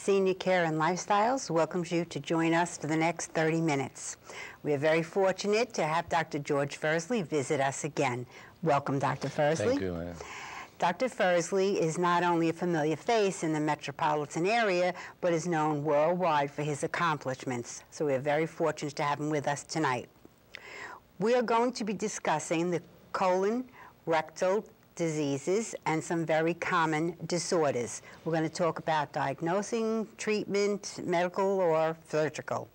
Senior Care and Lifestyles welcomes you to join us for the next 30 minutes. We are very fortunate to have Dr. George Ferzli visit us again. Welcome, Dr. Ferzli. Thank you, ma'am. Dr. Ferzli is not only a familiar face in the metropolitan area, but is known worldwide for his accomplishments. So we are very fortunate to have him with us tonight. We are going to be discussing the colon, rectal diseases, and some very common disorders. We're going to talk about diagnosing, treatment, medical or surgical.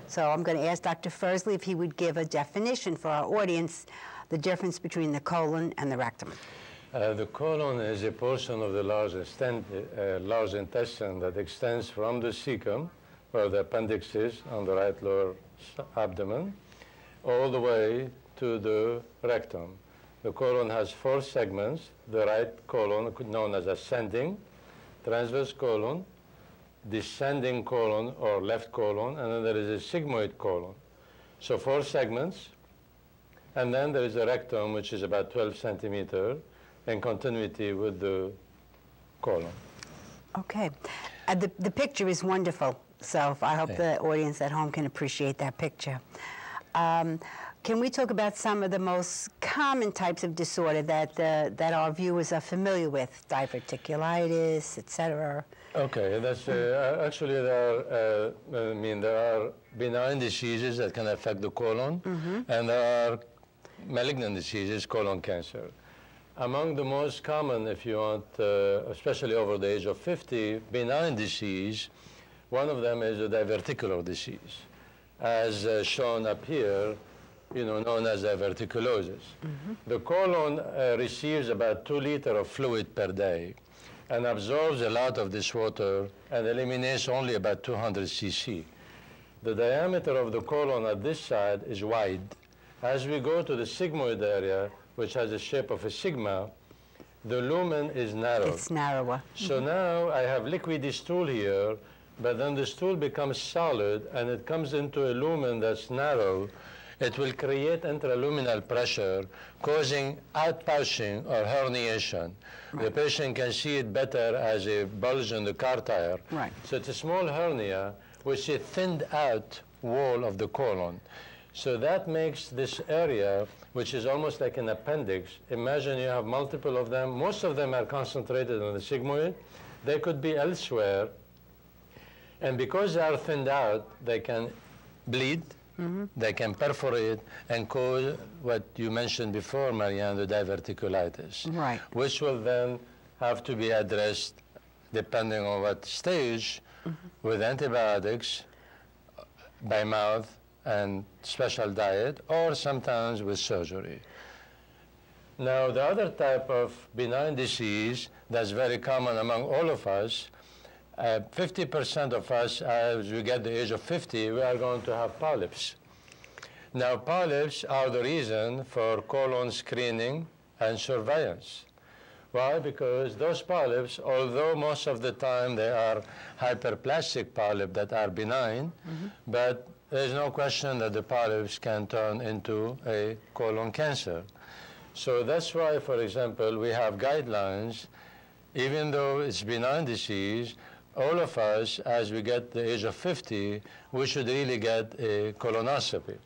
So I'm going to ask Dr. Ferzli if he would give a definition for our audience, the difference between the colon and the rectum. The colon is a portion of the large intestine that extends from the cecum, where the appendix is on the right lower abdomen, all the way to the rectum. The colon has 4 segments: the right colon, known as ascending, transverse colon, descending colon or left colon, and then there is a sigmoid colon. So 4 segments, and then there is a rectum, which is about 12 centimeters in continuity with the colon. Okay. The picture is wonderful, so I hope the audience at home can appreciate that picture. Can we talk about some of the most common types of disorder that our viewers are familiar with, diverticulitis, etc.? Okay, that's actually there are benign diseases that can affect the colon, and there are malignant diseases, colon cancer. Among the most common, if you want, especially over the age of 50, benign disease, one of them is a diverticular disease, as shown up here, known as diverticulosis. The colon receives about 2 liters of fluid per day and absorbs a lot of this water and eliminates only about 200 cc. The diameter of the colon at this side is wide. As we go to the sigmoid area, which has the shape of a sigma, the lumen is narrow. It's narrower. So now I have liquidy stool here, but then the stool becomes solid and it comes into a lumen that's narrow. It will create intraluminal pressure, causing outpouching or herniation. Right. The patient can see it better as a bulge in the car tire. Right. So it's a small hernia, which is a thinned out wall of the colon. So that makes this area, which is almost like an appendix. Imagine you have multiple of them. Most of them are concentrated on the sigmoid. They could be elsewhere. And because they are thinned out, they can bleed, they can perforate, and cause what you mentioned before, Marianne, the diverticulitis, right, which will then have to be addressed depending on what stage, with antibiotics, by mouth, and special diet, or sometimes with surgery. Now, the other type of benign disease that's very common among all of us, 50% of us, as we get the age of 50, we are going to have polyps. Now, polyps are the reason for colon screening and surveillance. Why? Because those polyps, although most of the time they are hyperplastic polyps that are benign, but there's no question that the polyps can turn into a colon cancer. So that's why, for example, we have guidelines. Even though it's benign disease, all of us, as we get the age of 50, we should really get a colonoscopy.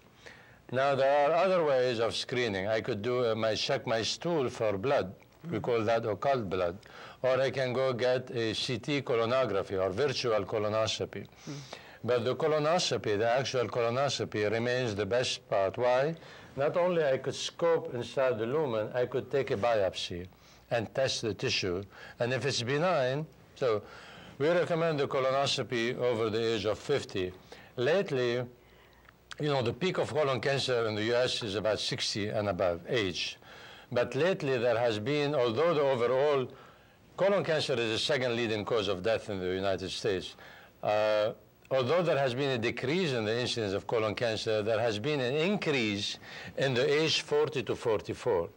Now, there are other ways of screening. I could do check my stool for blood. We call that occult blood. Or I can go get a CT colonography or virtual colonoscopy. But the colonoscopy, the actual colonoscopy, remains the best part. Why? Not only I could scope inside the lumen, I could take a biopsy and test the tissue. And if it's benign, so we recommend the colonoscopy over the age of 50. Lately, the peak of colon cancer in the US is about 60 and above age. But lately there has been, although the overall colon cancer is the second leading cause of death in the United States, although there has been a decrease in the incidence of colon cancer, there has been an increase in the age 40 to 44.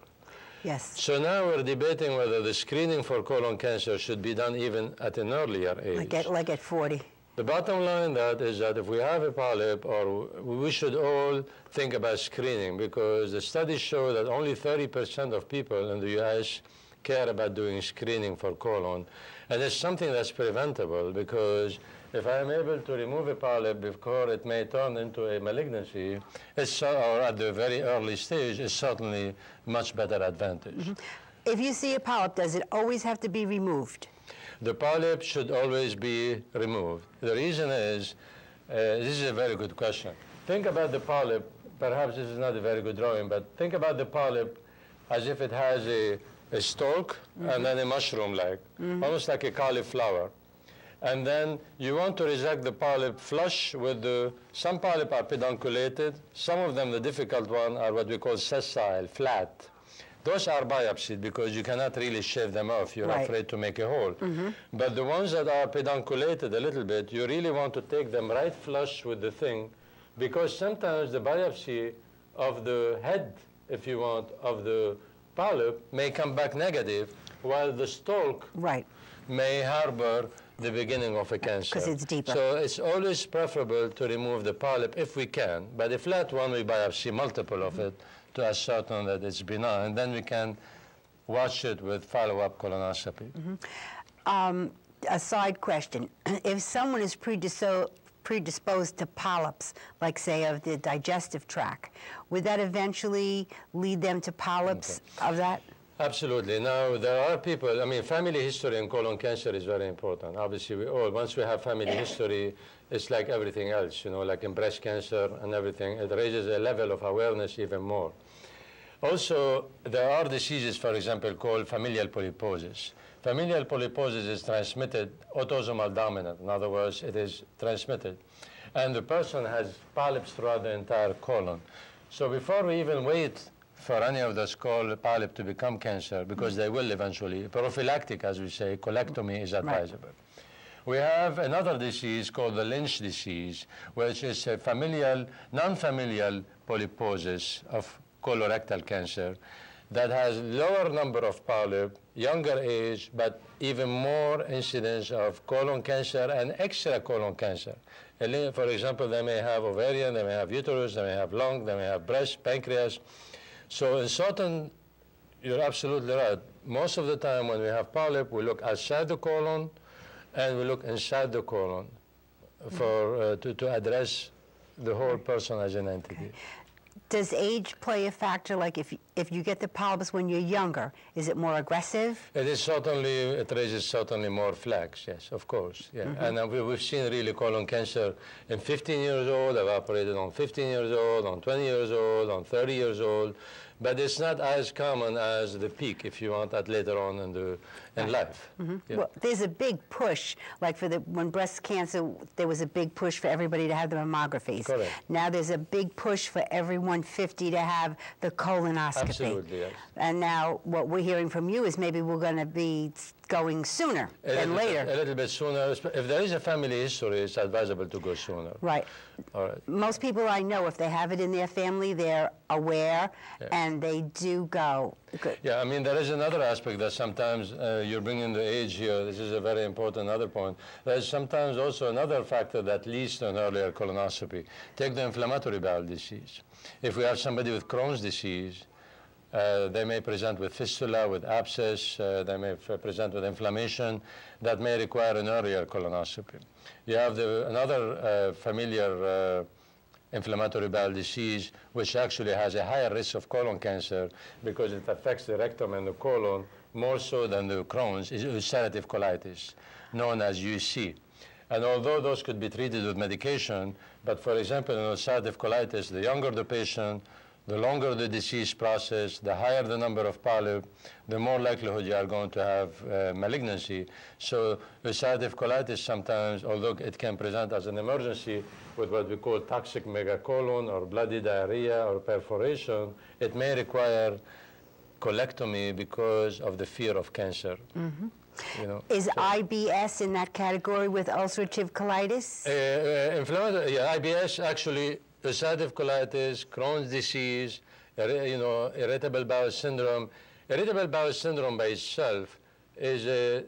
Yes. So now we're debating whether the screening for colon cancer should be done even at an earlier age. Like at 40. The bottom line is that if we have a polyp, or we should all think about screening, because the studies show that only 30% of people in the US care about doing screening for colon. And it's something that's preventable, because if I am able to remove a polyp before it may turn into a malignancy, or at the very early stage, it's certainly much better advantage. Mm-hmm. If you see a polyp, does it always have to be removed? The polyp should always be removed. The reason is, this is a very good question. Think about the polyp. Perhaps this is not a very good drawing, but think about the polyp as if it has a stalk and then a mushroom-like, almost like a cauliflower. And then you want to resect the polyp flush with some polyp are pedunculated. Some of them, the difficult one, are what we call sessile, flat. Those are biopsied because you cannot really shave them off. You're afraid to make a hole. But the ones that are pedunculated a little bit, you really want to take them right flush with the thing, because sometimes the biopsy of the head, if you want, of the polyp may come back negative, while the stalk may harbor the beginning of a cancer. Because it's deeper. So it's always preferable to remove the polyp if we can. But a flat one, we biopsy multiple of it to ascertain that it's benign. And then we can watch it with follow-up colonoscopy. A side question. If someone is predisposed to polyps, like say of the digestive tract, would that eventually lead them to polyps of that? Absolutely. Now, there are people, I mean, family history in colon cancer is very important. Obviously, once we have family history, it's like everything else, you know, like in breast cancer and everything. It raises a level of awareness even more. Also, there are diseases, for example, called familial polyposis. Familial polyposis is transmitted autosomal dominant. In other words, it is transmitted. And the person has polyps throughout the entire colon. So before we even wait for any of those polyps to become cancer, because they will eventually, prophylactic, as we say, colectomy is advisable. We have another disease called the Lynch disease, which is a familial, non-familial polyposis of colorectal cancer that has lower number of polyps, younger age, but even more incidence of colon cancer and extra colon cancer. For example, they may have ovarian, they may have uterus, they may have lung, they may have breast, pancreas. So in certain, you're absolutely right. Most of the time when we have polyp, we look outside the colon and we look inside the colon for, to address the whole person as an entity. Does age play a factor? Like if you get the polyps when you're younger, is it more aggressive? It is certainly, it raises certainly more flags, yes, of course. Yeah. And we've seen really colon cancer in 15 years old, I've operated on 15 years old, on 20 years old, on 30 years old. But it's not as common as the peak, if you want, that later on in life. Yeah. Well, there's a big push, like for when breast cancer, there was a big push for everybody to have the mammographies. Correct. Now there's a big push for everyone 50 to have the colonoscopy. Absolutely, yes. And now what we're hearing from you is maybe we're going to be going sooner than later. A little bit sooner. If there is a family history, it's advisable to go sooner. Right. All right. Most people I know, if they have it in their family, they're aware, and they do go. Good. Yeah, I mean, there is another aspect that sometimes you're bringing the age here. This is a very important other point. There's sometimes also another factor that leads to an earlier colonoscopy. Take the inflammatory bowel disease. If we have somebody with Crohn's disease, they may present with fistula, with abscess, they may present with inflammation that may require an earlier colonoscopy. You have another familiar inflammatory bowel disease, which actually has a higher risk of colon cancer because it affects the rectum and the colon more so than the Crohn's, is ulcerative colitis, known as UC. And although those could be treated with medication, but for example, in ulcerative colitis, the younger the patient, the longer the disease process, the higher the number of polyps, the more likelihood you are going to have malignancy. So ulcerative colitis sometimes, although it can present as an emergency with what we call toxic megacolon or bloody diarrhea or perforation, it may require colectomy because of the fear of cancer. You know, is IBS in that category with ulcerative colitis? Inflammatory, yeah, IBS actually, ulcerative colitis, Crohn's disease, you know, irritable bowel syndrome. Irritable bowel syndrome by itself is a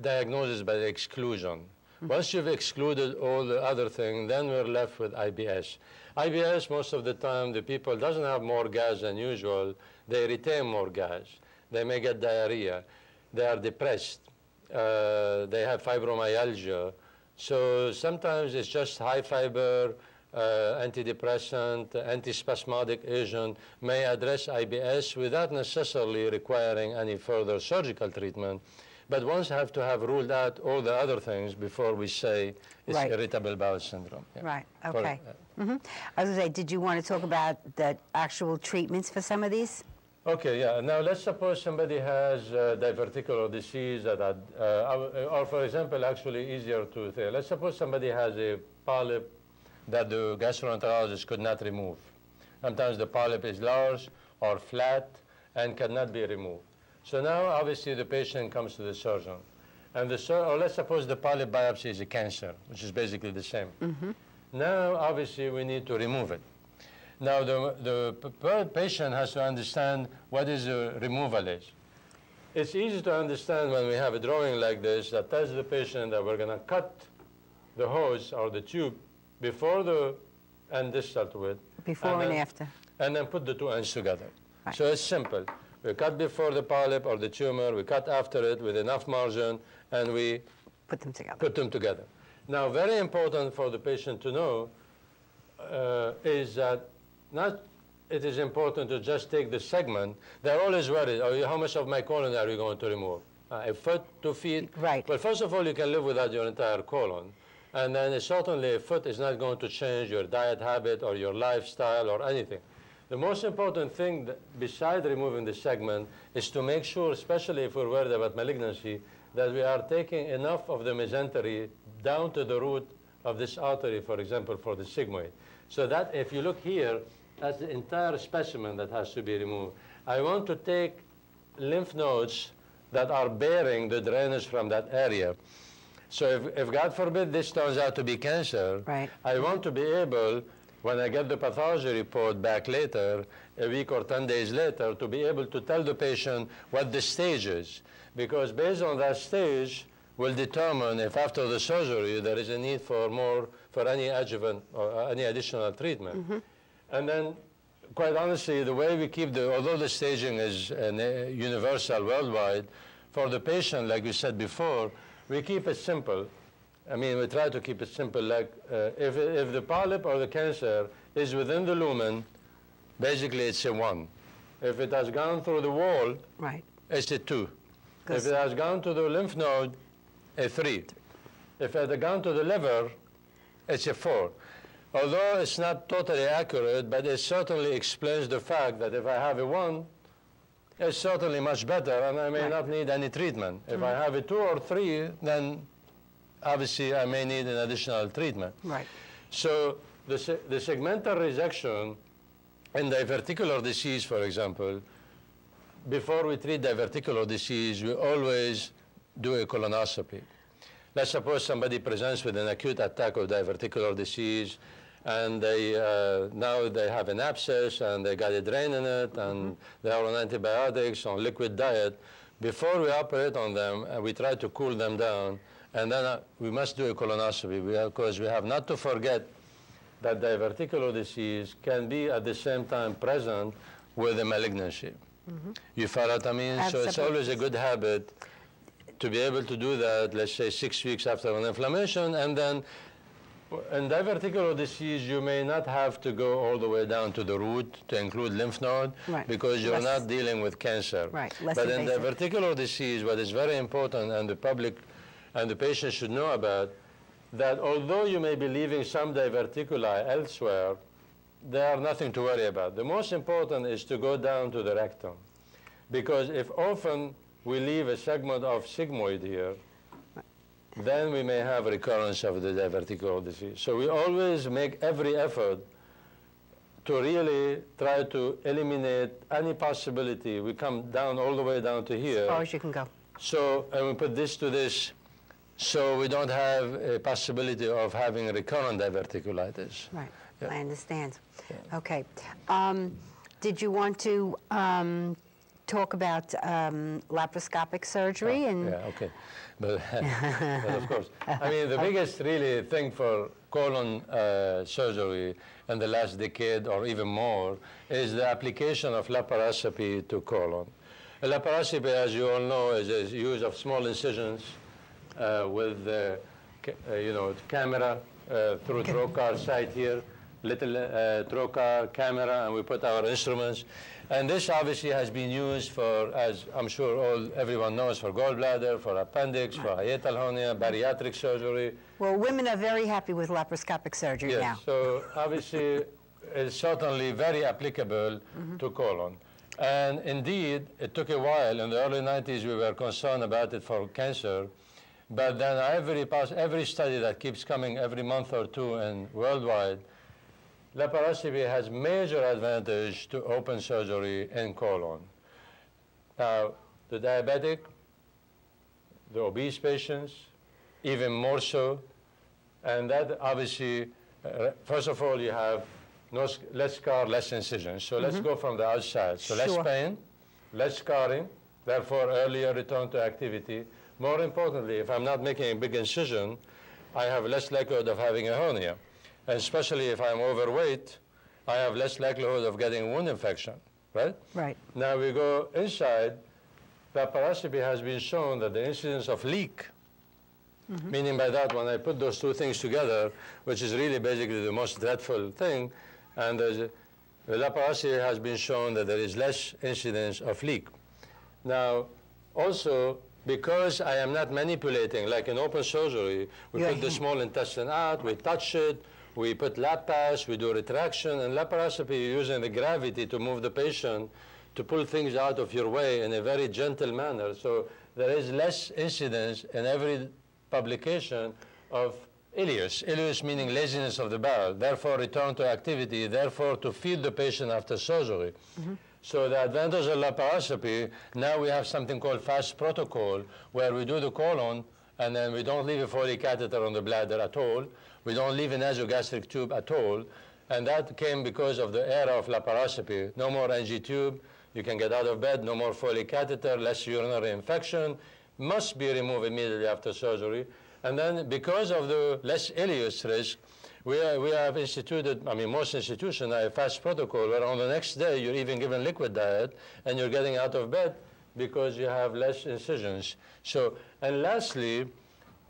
diagnosis by exclusion. Once you've excluded all the other things, then we're left with IBS. IBS, most of the time, the people doesn't have more gas than usual. They retain more gas. they may get diarrhea, they are depressed, they have fibromyalgia. So sometimes it's just high fiber, antidepressant, antispasmodic agent may address IBS without necessarily requiring any further surgical treatment. But one have to have ruled out all the other things before we say it's irritable bowel syndrome. Yeah. Right, okay. I was going to say, did you want to talk about the actual treatments for some of these? Okay, yeah. Now let's suppose somebody has diverticular disease that or for example, actually easier to say. Let's suppose somebody has a polyp that the gastroenterologist could not remove. Sometimes the polyp is large or flat and cannot be removed. So now obviously the patient comes to the surgeon. And or let's suppose the polyp biopsy is a cancer, which is basically the same. Now obviously we need to remove it. Now, the patient has to understand what is the removal is. It's easy to understand when we have a drawing like this that tells the patient that we're going to cut the hose or the tube before and distal to it. Before and after. And then put the two ends together. Right. So it's simple. We cut before the polyp or the tumor, we cut after it with enough margin, and we put them together. Now, very important for the patient to know is that it is important to just take the segment. They're always worried, oh, how much of my colon are you going to remove? A foot, 2 feet? Right. Well, first of all, you can live without your entire colon. And then certainly a foot is not going to change your diet habit or your lifestyle or anything. The most important thing, besides removing the segment, is to make sure, especially if we're worried about malignancy, that we are taking enough of the mesentery down to the root of this artery, for example, for the sigmoid. So that if you look here, that's the entire specimen that has to be removed. I want to take lymph nodes that are bearing the drainage from that area. So if God forbid this turns out to be cancer, I want to be able, when I get the pathology report back later, a week or 10 days later, to be able to tell the patient what the stage is. Because based on that stage, will determine if after the surgery there is a need for any adjuvant or any additional treatment. And then, quite honestly, the way we keep although the staging is universal worldwide, for the patient, like we said before, we keep it simple. I mean, we try to keep it simple. Like if the polyp or the cancer is within the lumen, basically it's a 1. If it has gone through the wall, it's a 2. If it has gone to the lymph node, a 3. If it has gone to the liver, it's a 4. Although it's not totally accurate, but it certainly explains the fact that if I have a 1, it's certainly much better, and I may not need any treatment. If I have a 2 or 3, then obviously I may need an additional treatment. So the segmental resection in diverticular disease, for example, before we treat diverticular disease, we always do a colonoscopy. Let's suppose somebody presents with an acute attack of diverticular disease, and now they have an abscess, and they got a drain in it, and they are on antibiotics, on liquid diet. Before we operate on them, we try to cool them down, and then we must do a colonoscopy, because we have not to forget that diverticular disease can be at the same time present with a malignancy. You follow what I mean? Absolutely. So it's always a good habit to be able to do that, let's say 6 weeks after an inflammation, and then in diverticular disease, you may not have to go all the way down to the root to include lymph node, because you're not dealing with cancer. But in diverticular disease, what is very important, and the public and the patient should know about, that although you may be leaving some diverticuli elsewhere, they are nothing to worry about. The most important is to go down to the rectum, because if often we leave a segment of sigmoid here, then we may have recurrence of the diverticular disease. So we always make every effort to really try to eliminate any possibility. We come down all the way down to here. As far as you can go. So, and we put this to this, so we don't have a possibility of having recurrent diverticulitis. I understand. Okay. Did you want to talk about laparoscopic surgery? Okay. But of course. I mean, the biggest really thing for colon surgery in the last decade or even more is the application of laparoscopy to colon. Laparoscopy, as you all know, is a use of small incisions with camera through trocar site here, little trocar camera, and we put our instruments. And this obviously has been used for, as I'm sure everyone knows, for gallbladder, for appendix, for hiatal hernia, bariatric surgery. Well, women are very happy with laparoscopic surgery now. Yes, so obviously it's certainly very applicable to colon. And indeed, it took a while. In the early 90s, we were concerned about it for cancer. But then every study that keeps coming every month or two and worldwide, laparoscopy has major advantage to open surgery in colon. Now, the diabetic, the obese patients, even more so. And that obviously, first of all, you have less scar, less incisions. So let's go from the outside. So less pain, less scarring, therefore earlier return to activity. More importantly, if I'm not making a big incision, I have less likelihood of having a hernia. And especially if I'm overweight, I have less likelihood of getting wound infection, right? Right. Now we go inside. Laparoscopy has been shown that the incidence of leak, meaning by that when I put those two things together, which is really basically the most dreadful thing, and the laparoscopy has been shown that there is less incidence of leak. Now, also, because I am not manipulating, like in open surgery, we put the small intestine out, we touch it, we put lap pass, we do retraction, and laparoscopy using the gravity to move the patient to pull things out of your way in a very gentle manner. So there is less incidence in every publication of ileus. Ileus meaning laziness of the bowel, therefore return to activity, therefore to feed the patient after surgery. So the advantage of laparoscopy, now we have something called fast protocol, where we do the colon, and then we don't leave a Foley catheter on the bladder at all. We don't leave a nasogastric tube at all. And that came because of the era of laparoscopy. No more NG tube. You can get out of bed. No more Foley catheter. Less urinary infection. Must be removed immediately after surgery. And then because of the less ileus risk, we have instituted, I mean, most institutions have a fast protocol where on the next day you're even given liquid diet and you're getting out of bed because you have less incisions. So, and lastly,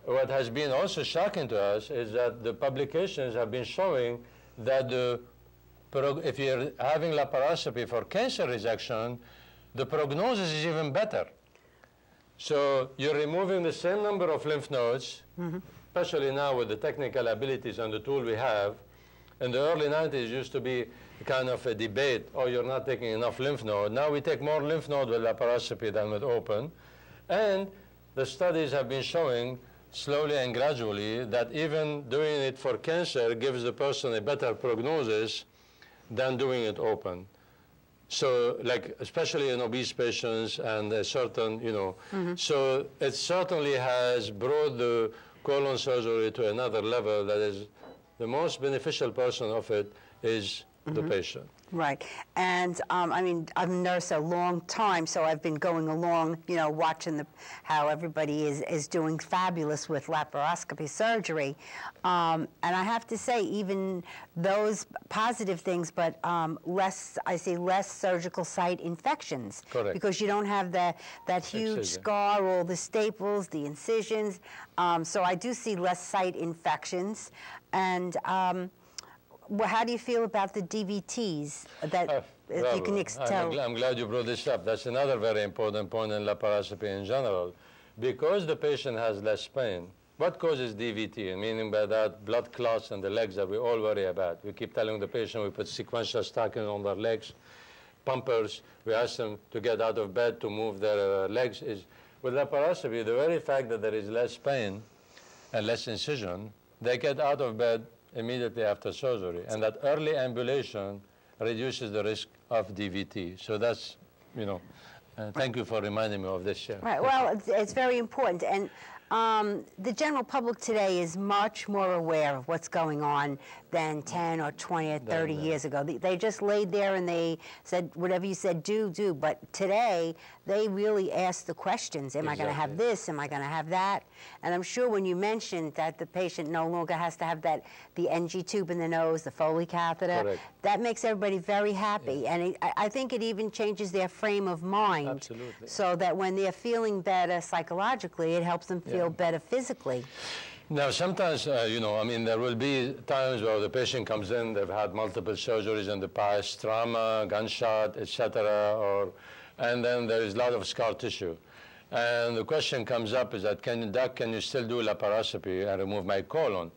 what has been also shocking to us is that the publications have been showing that if you're having laparoscopy for cancer resection, the prognosis is even better. So you're removing the same number of lymph nodes, especially now with the technical abilities and the tool we have. In the early 90s, used to be kind of a debate, oh, you're not taking enough lymph node. Now we take more lymph node with laparoscopy than with open. And the studies have been showing slowly and gradually that even doing it for cancer gives the person a better prognosis than doing it open. So, like, especially in obese patients and a certain, so it certainly has brought the colon surgery to another level that is the most beneficial person of it is the patient. Right. And I mean, I've been a nurse a long time, so I've been going along, watching how everybody is doing fabulous with laparoscopy surgery. And I have to say, even those positive things, but I see less surgical site infections. Correct. Because you don't have that huge scar, all the staples, the incisions. So I do see less site infections. And well, how do you feel about the DVTs that you can tell? I'm glad you brought this up. That's another very important point in laparoscopy in general. Because the patient has less pain, what causes DVT? Meaning by that, blood clots in the legs that we all worry about. We keep telling the patient we put sequential stocking on their legs, pumpers. We ask them to get out of bed to move their legs. With laparoscopy, the very fact that there is less pain and less incision, they get out of bed immediately after surgery, and that early ambulation reduces the risk of DVT. So that's, thank you for reminding me of this. Right, well, it's very important, and the general public today is much more aware of what's going on than 10 or 20 or 30 years ago. They just laid there and they said, whatever you said, do. But today, they really ask the questions. Am I going to have this? Am I going to have that? And I'm sure when you mentioned that the patient no longer has to have the NG tube in the nose, the Foley catheter, correct, that makes everybody very happy. Yeah. And I think it even changes their frame of mind. Absolutely. So that when they're feeling better psychologically, it helps them feel better physically. Now, sometimes, you know, I mean, there will be times where the patient comes in, they've had multiple surgeries in the past, trauma, gunshot, etc., and then there is a lot of scar tissue. And the question comes up is that, Doc, can you still do laparoscopy and remove my colon?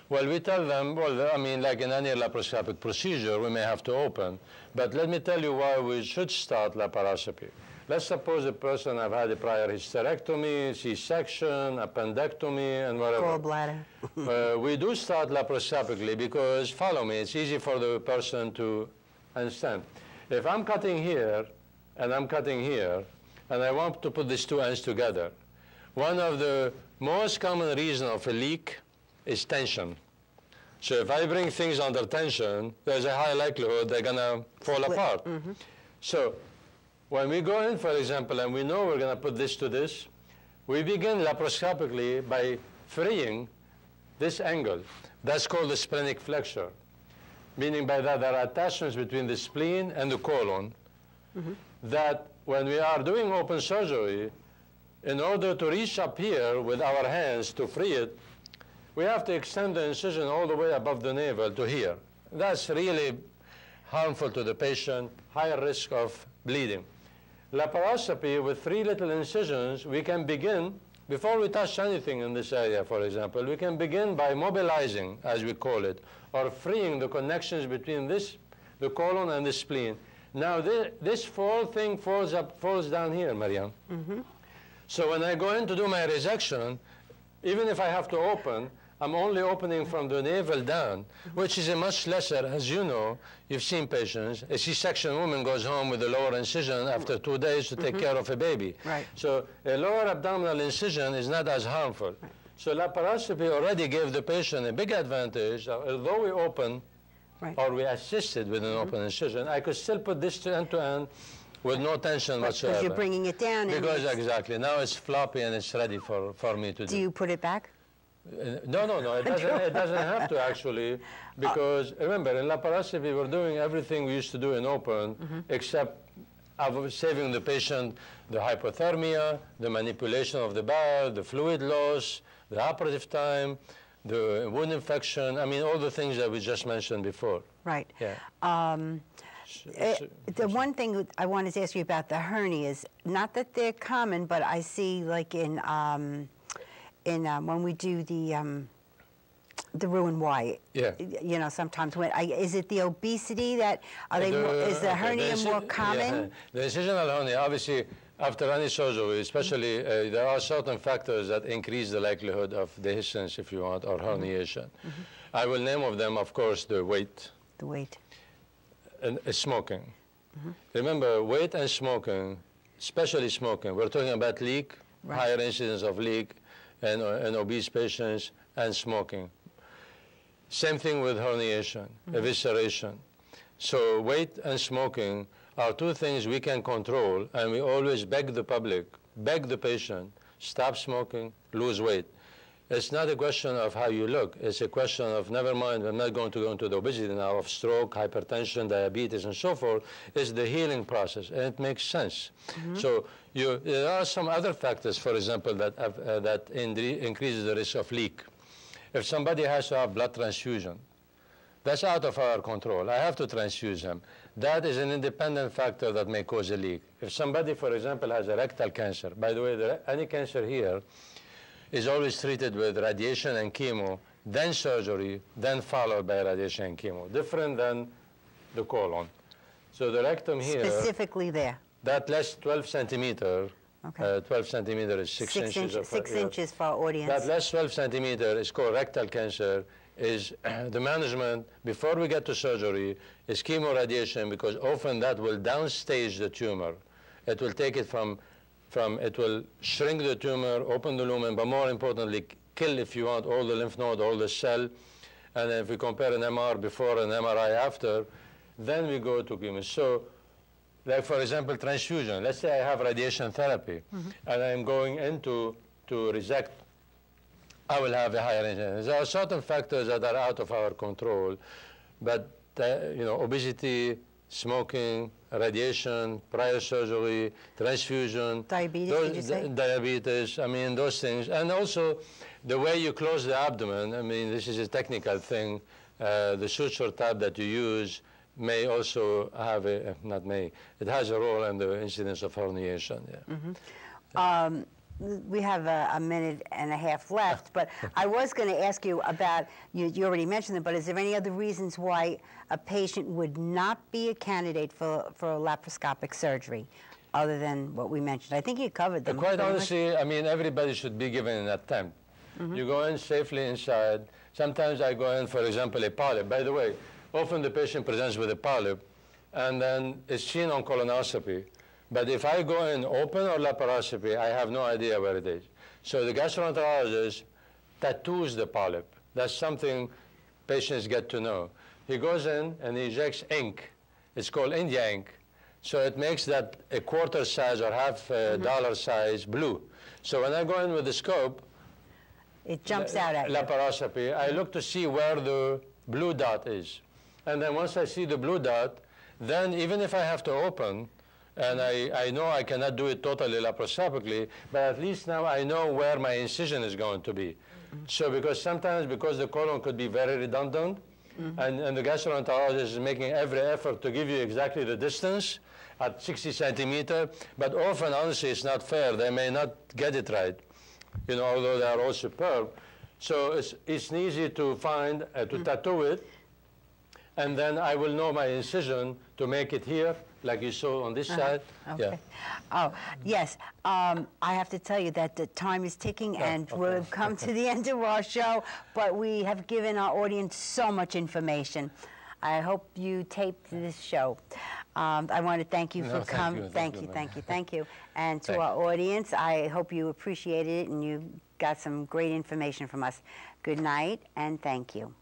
Well, we tell them, well, I mean, like in any laparoscopic procedure, we may have to open. But let me tell you why we should start laparoscopy. Let's suppose a person have had a prior hysterectomy, C-section, appendectomy, and whatever. Gallbladder. We do start laparoscopically because, follow me, it's easy for the person to understand. If I'm cutting here, and I'm cutting here, and I want to put these two ends together, one of the most common reasons of a leak is tension. So if I bring things under tension, there's a high likelihood they're going to fall apart. Mm-hmm. So when we go in, for example, and we know we're going to put this to this, we begin laparoscopically by freeing this angle. That's called the splenic flexure, meaning by that there are attachments between the spleen and the colon that when we are doing open surgery, in order to reach up here with our hands to free it, we have to extend the incision all the way above the navel to here. That's really harmful to the patient, higher risk of bleeding. Laparoscopy with 3 little incisions, we can begin, before we touch anything in this area, for example, we can begin by mobilizing, as we call it, or freeing the connections between this, the colon and the spleen. Now, this thing falls down here, Mariam. So when I go in to do my resection, even if I have to open, I'm only opening from the navel down, which is a much lesser, as you know, you've seen patients. A C-section woman goes home with a lower incision after 2 days to take care of a baby. Right. So a lower abdominal incision is not as harmful. Right. So laparoscopy already gave the patient a big advantage. Although we open, or we assisted with an open incision, I could still put this end to end with no tension whatsoever. Because you're bringing it down. Because exactly. Now it's floppy and it's ready for me to do. Do you put it back? No. It doesn't have to, actually, because remember, in laparoscopy, we're doing everything we used to do in open, except saving the patient the hypothermia, the manipulation of the bowel, the fluid loss, the operative time, the wound infection. I mean, all the things that we just mentioned before. Right. Yeah. The one thing I wanted to ask you about the hernias, not that they're common, but I see like in when we do the Roux-en-Y, you know, sometimes when is it the obesity that is the hernia more common? Yeah. The incisional hernia, obviously, after any surgery, especially, there are certain factors that increase the likelihood of dehiscence, if you want, or herniation. I will name of them, of course, the weight. The weight. And smoking. Remember, weight and smoking, especially smoking, we're talking about leak, higher incidence of leak, and obese patients, and smoking. Same thing with herniation, evisceration. So weight and smoking are 2 things we can control, and we always beg the public, beg the patient, stop smoking, lose weight. It's not a question of how you look. It's a question of, never mind, I'm not going to go into the obesity now, of stroke, hypertension, diabetes, and so forth. It's the healing process, and it makes sense. So there are some other factors, for example, that increases the risk of leak. If somebody has to have blood transfusion, that's out of our control. I have to transfuse him. That is an independent factor that may cause a leak. If somebody, for example, has a rectal cancer, by the way, any cancer here is always treated with radiation and chemo, then surgery, then followed by radiation and chemo, different than the colon. So the rectum here, specifically there, that less 12 centimeter, 12 centimeter is 6 inches. 6 inches for our audience. That less 12 centimeter is called rectal cancer. Is the management, before we get to surgery, is chemo radiation, because often that will downstage the tumor. It will take it it will shrink the tumor, open the lumen, but more importantly, kill, if you want, all the lymph node, all the cell, and if we compare an MR before and MRI after, then we go to chemo. So, like for example, transfusion. Let's say I have radiation therapy, and I'm going into to resect. I will have a higher incidence. There are certain factors that are out of our control, but you know, obesity, smoking, radiation, prior surgery, transfusion, diabetes, diabetes, I mean, those things. And also, the way you close the abdomen, I mean, this is a technical thing. The suture tab that you use may also have a, not may, it has a role in the incidence of herniation. Yeah. We have a minute and a half left, but I was going to ask you about, you already mentioned it, but is there any other reasons why a patient would not be a candidate for laparoscopic surgery other than what we mentioned? I think you covered them. Quite honestly, I mean, everybody should be given an attempt. You go in safely inside. Sometimes I go in, for example, a polyp. By the way, often the patient presents with a polyp, and then it's seen on colonoscopy. But if I go in open or laparoscopy, I have no idea where it is. So the gastroenterologist tattoos the polyp. That's something patients get to know. He goes in and he injects ink. It's called India ink. So it makes that a quarter size or half dollar size blue. So when I go in with the scope, it jumps out at you. Laparoscopy, I look to see where the blue dot is. And then once I see the blue dot, then even if I have to open, and I know I cannot do it totally laparoscopically, but at least now I know where my incision is going to be. So because sometimes, because the colon could be very redundant, and the gastroenterologist is making every effort to give you exactly the distance at 60 centimeter, but often, honestly, it's not fair. They may not get it right, you know, although they are all superb. So it's easy to find, to tattoo it, and then I will know my incision to make it here, like you saw on this side. Okay. Yeah. Oh, yes. I have to tell you that the time is ticking, and we've come to the end of our show, but we have given our audience so much information. I hope you taped this show. I want to thank you for coming. Thank you. And to our audience, I hope you appreciated it and you got some great information from us. Good night, and thank you.